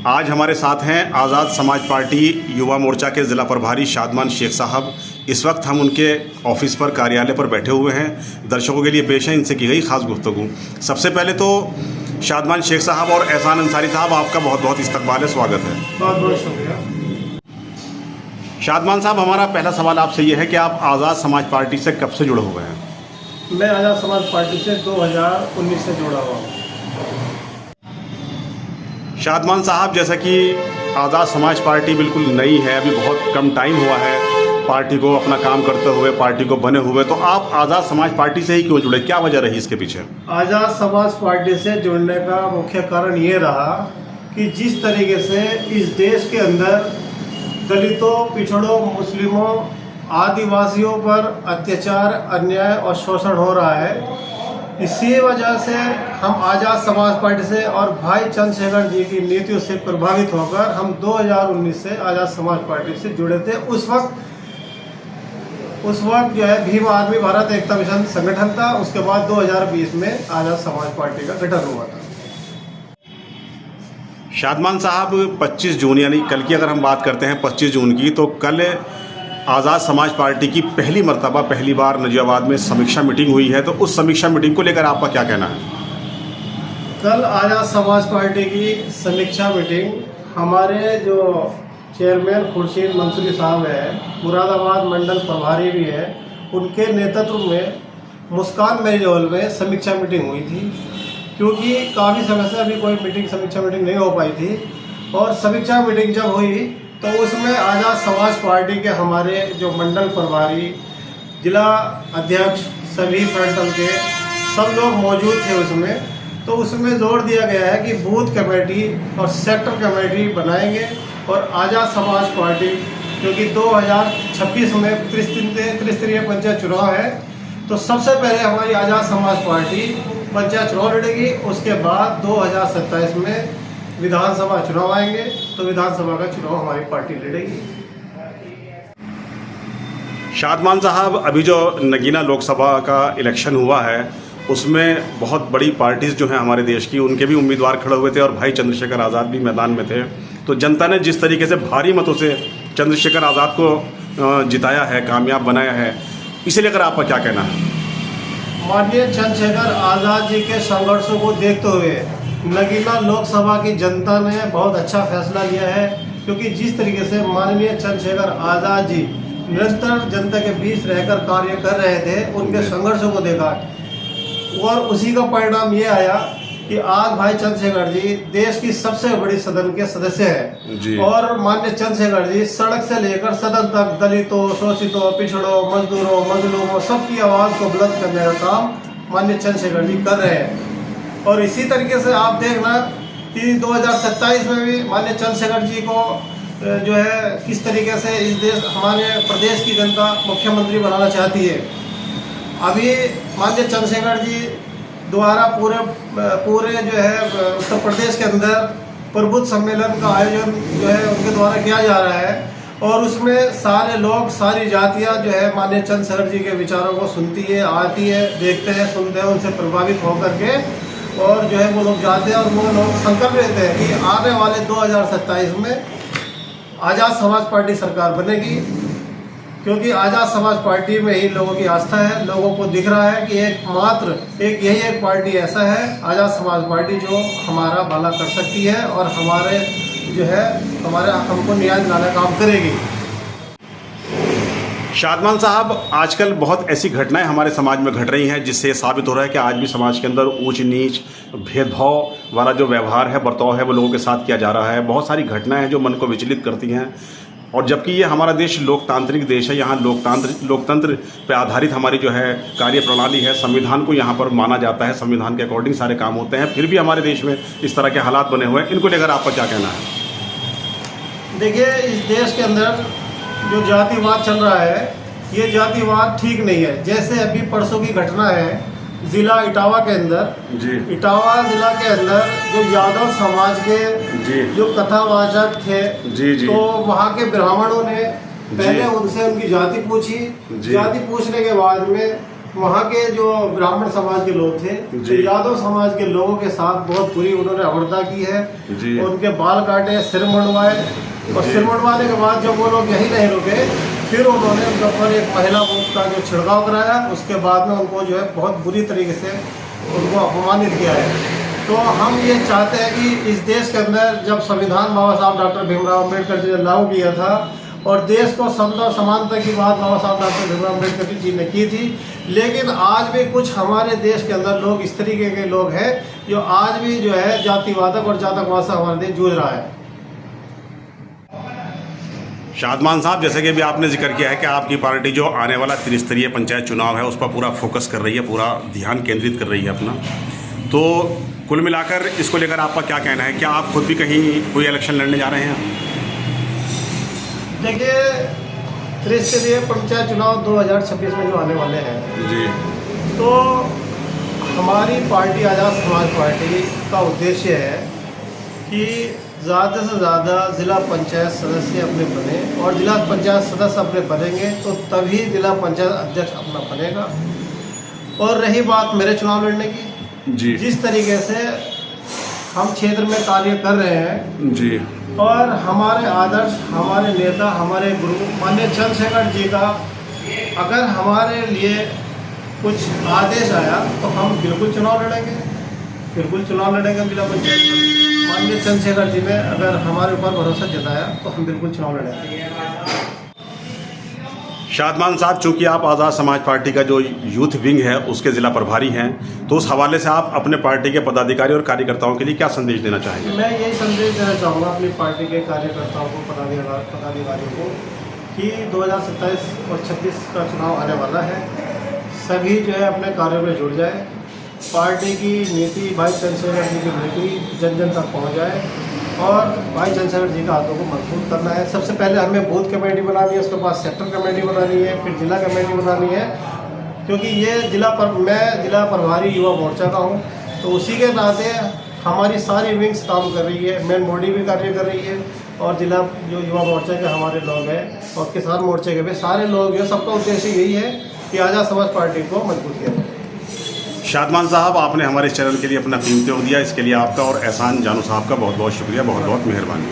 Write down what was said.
आज हमारे साथ हैं आज़ाद समाज पार्टी युवा मोर्चा के ज़िला प्रभारी शादमान शेख साहब। इस वक्त हम उनके ऑफिस पर, कार्यालय पर बैठे हुए हैं। दर्शकों के लिए पेश है इनसे की गई खास गुफ्तगू। सबसे पहले तो शादमान शेख साहब और एहसान अंसारी साहब, आपका बहुत बहुत इस्तकबाल है, स्वागत है। बहुत बहुत शुक्रिया। शादमान साहब, हमारा पहला सवाल आपसे ये है कि आप आज़ाद समाज पार्टी से कब से जुड़े हुए हैं? मैं आज़ाद समाज पार्टी से 2019 से जुड़ा हुआ हूँ। शादमान साहब, जैसा कि आज़ाद समाज पार्टी बिल्कुल नई है, अभी बहुत कम टाइम हुआ है पार्टी को अपना काम करते हुए, पार्टी को बने हुए, तो आप आज़ाद समाज पार्टी से ही क्यों जुड़े? क्या वजह रही इसके पीछे? आज़ाद समाज पार्टी से जुड़ने का मुख्य कारण ये रहा कि जिस तरीके से इस देश के अंदर दलितों, पिछड़ों, मुस्लिमों, आदिवासियों पर अत्याचार, अन्याय और शोषण हो रहा है, इसी वजह से हम आज़ाद समाज पार्टी से और भाई चंद्रशेखर जी की नीतियों से प्रभावित होकर हम 2019 से आज़ाद समाज पार्टी से जुड़े थे। उस वक्त जो है भीम आर्मी भारत एकता मिशन संगठन था। उसके बाद 2020 में आज़ाद समाज पार्टी का गठन हुआ था। शादमान साहब, 25 जून यानी कल की अगर हम बात करते हैं 25 जून की, तो कल आज़ाद समाज पार्टी की पहली बार नजियाबाद में समीक्षा मीटिंग हुई है, तो उस समीक्षा मीटिंग को लेकर आपका क्या कहना है? कल आज़ाद समाज पार्टी की समीक्षा मीटिंग हमारे जो चेयरमैन खुर्शीद मंसूरी साहब है, मुरादाबाद मंडल प्रभारी भी है, उनके नेतृत्व में मुस्कान मैरिज हॉल में समीक्षा मीटिंग हुई थी। क्योंकि काफ़ी समय से अभी कोई समीक्षा मीटिंग नहीं हो पाई थी, और समीक्षा मीटिंग जब हुई तो उसमें आज़ाद समाज पार्टी के हमारे जो मंडल प्रभारी, जिला अध्यक्ष, सभी फ्रंटल के सब लोग मौजूद थे उसमें। तो उसमें जोर दिया गया है कि बूथ कमेटी और सेक्टर कमेटी बनाएंगे, और आज़ाद समाज पार्टी, क्योंकि 2026 में त्रिस्तरीय पंचायत चुनाव है, तो सबसे पहले हमारी आज़ाद समाज पार्टी पंचायत चुनाव लड़ेगी। उसके बाद 2027 में विधानसभा चुनाव आएंगे, तो विधानसभा का चुनाव हमारी पार्टी लड़ेगी। शादमान साहब, अभी जो नगीना लोकसभा का इलेक्शन हुआ है, उसमें बहुत बड़ी पार्टीज़ जो हैं हमारे देश की, उनके भी उम्मीदवार खड़े हुए थे और भाई चंद्रशेखर आज़ाद भी मैदान में थे। तो जनता ने जिस तरीके से भारी मतों से चंद्रशेखर आज़ाद को जिताया है, कामयाब बनाया है, इसे लेकर आपका क्या कहना है? माननीय चंद्रशेखर आज़ाद जी के संघर्षों को देखते हुए नगीना लोकसभा की जनता ने बहुत अच्छा फैसला लिया है। क्योंकि जिस तरीके से माननीय चंद्रशेखर आज़ाद जी निरंतर जनता के बीच रहकर कार्य कर रहे थे, उनके संघर्षों को देखा, और उसी का परिणाम ये आया कि आज भाई चंद्रशेखर जी देश की सबसे बड़ी सदन के सदस्य हैं। और माननीय चंद्रशेखर जी सड़क से लेकर सदन तक दलितों, शोषितों, पिछड़ों, मजदूरों, मजलूमों, सबकी आवाज़ को बुलंद करने का काम माननीय चंद्रशेखर जी कर रहे हैं। और इसी तरीके से आप देखना कि 2027 में भी माननीय चंद्रशेखर जी को जो है किस तरीके से इस देश, हमारे प्रदेश की जनता मुख्यमंत्री बनाना चाहती है। अभी माननीय चंद्रशेखर जी द्वारा पूरे जो है उत्तर प्रदेश के अंदर प्रबुद्ध सम्मेलन का आयोजन जो है उनके द्वारा किया जा रहा है, और उसमें सारे लोग, सारी जातियां जो है माननीय चंद्रशेखर जी के विचारों को सुनती है, आती है, देखते हैं, सुनते हैं, उनसे प्रभावित होकर के, और जो है वो लोग जाते हैं और वो लोग संकल्प लेते हैं कि आने वाले 2027 में आज़ाद समाज पार्टी सरकार बनेगी। क्योंकि आज़ाद समाज पार्टी में ही लोगों की आस्था है। लोगों को दिख रहा है कि यही एक पार्टी ऐसा है, आज़ाद समाज पार्टी, जो हमारा भला कर सकती है और हमको न्याय दिलाने का काम करेगी। शादमान साहब, आजकल बहुत ऐसी घटनाएं हमारे समाज में घट रही हैं जिससे ये साबित हो रहा है कि आज भी समाज के अंदर ऊंच नीच, भेदभाव वाला जो व्यवहार है, बर्ताव है, वो लोगों के साथ किया जा रहा है। बहुत सारी घटनाएं हैं जो मन को विचलित करती हैं, और जबकि ये हमारा देश लोकतांत्रिक देश है, यहाँ लोकतंत्र पे आधारित हमारी जो है कार्य प्रणाली है, संविधान को यहाँ पर माना जाता है, संविधान के अकॉर्डिंग सारे काम होते हैं, फिर भी हमारे देश में इस तरह के हालात बने हुए हैं। इनको लेकर आपका क्या कहना है? देखिए, इस देश के अंदर जो जातिवाद चल रहा है, ये जातिवाद ठीक नहीं है। जैसे अभी परसों की घटना है जिला इटावा के अंदर, इटावा जिला के अंदर जो यादव समाज के जो कथावाचक थे, तो वहाँ के ब्राह्मणों ने पहले उनसे उनकी जाति पूछी। जाति पूछने के बाद में वहाँ के जो ब्राह्मण समाज के लोग थे, जी। तो यादव समाज के लोगों के साथ बहुत बुरी उन्होंने अवरता की है। जी। उनके बाल काटे, सिर मुंडवाए, और जी। सिर मुंडवाने के बाद जब वो लोग यही नहीं रुके, फिर उन्होंने उनके ऊपर एक महिला वोट का जो छिड़काव कराया। उसके बाद में उनको जो है बहुत बुरी तरीके से उनको अपमानित किया है। तो हम ये चाहते हैं कि इस देश के अंदर जब संविधान बाबा साहब डॉक्टर भीमराव अम्बेडकर जी ने लागू किया था और देश को समता समानता की बात बाबा साहब डॉक्टर भीमराव अम्बेडकर जी ने की थी, लेकिन आज भी कुछ हमारे देश के अंदर लोग इस तरीके के लोग हैं जो आज भी जो है जातिवादक और जातकवाद से हमारे देश जूझ रहा है। शादमान साहब, जैसे कि भी आपने जिक्र किया है कि आपकी पार्टी जो आने वाला त्रिस्तरीय पंचायत चुनाव है उस पर पूरा फोकस कर रही है, पूरा ध्यान केंद्रित कर रही है अपना, तो कुल मिलाकर इसको लेकर आपका क्या कहना है? क्या आप खुद भी कहीं कोई इलेक्शन लड़ने जा रहे हैं? देखिए, त्रिस्तरीय पंचायत चुनाव 2026 में जो आने वाले हैं, जी। तो हमारी पार्टी आज़ाद समाज पार्टी का उद्देश्य है कि ज़्यादा से ज़्यादा ज़िला पंचायत सदस्य अपने बने, और ज़िला पंचायत सदस्य अपने बनेंगे तो तभी ज़िला पंचायत अध्यक्ष अपना बनेगा। और रही बात मेरे चुनाव लड़ने की, जी। जिस तरीके से हम क्षेत्र में कार्य कर रहे हैं, जी। और हमारे आदर्श, हमारे नेता, हमारे गुरु माननीय चंद्रशेखर जी का अगर हमारे लिए कुछ आदेश आया तो हम बिल्कुल चुनाव लड़ेंगे, बिल्कुल चुनाव लड़ेंगे जिला पंचायत। माननीय चंद्रशेखर जी ने अगर हमारे ऊपर भरोसा जताया तो हम बिल्कुल चुनाव लड़ेंगे। शादमान साहब, चूंकि आप आज़ाद समाज पार्टी का जो यूथ विंग है उसके ज़िला प्रभारी हैं, तो उस हवाले से आप अपने पार्टी के पदाधिकारी और कार्यकर्ताओं के लिए क्या संदेश देना चाहेंगे? मैं यही संदेश देना चाहूँगा अपनी पार्टी के कार्यकर्ताओं को, पदाधिकारियों को, कि 2027 और 26 का चुनाव आने वाला है। सभी जो है अपने कार्यों में जुड़ जाए। पार्टी की नीति, भाई चंद्रशेखर जी की नीति जन जन तक पहुँच जाए, और भाई चंद्रशेखर जी का हाथों को मजबूत करना है। सबसे पहले हमें बूथ कमेटी बनानी है, उसके बाद सेक्टर कमेटी बनानी है, फिर जिला कमेटी बनानी है, क्योंकि ये मैं जिला प्रभारी युवा मोर्चा का हूँ, तो उसी के नाते हमारी सारी विंग्स काम कर रही है, मेन बॉडी भी कार्य कर रही है, और जिला जो युवा मोर्चा के हमारे लोग हैं और किसान मोर्चे के भी सारे लोग हैं। सबका उद्देश्य यही है कि आज़ाद समाज पार्टी को मजबूत किया जाए। शादमान साहब, आपने हमारे इस चैनल के लिए अपना कीमती वक्त दिया, इसके लिए आपका और एहसान जानू साहब का बहुत बहुत शुक्रिया, बहुत बहुत मेहरबानी।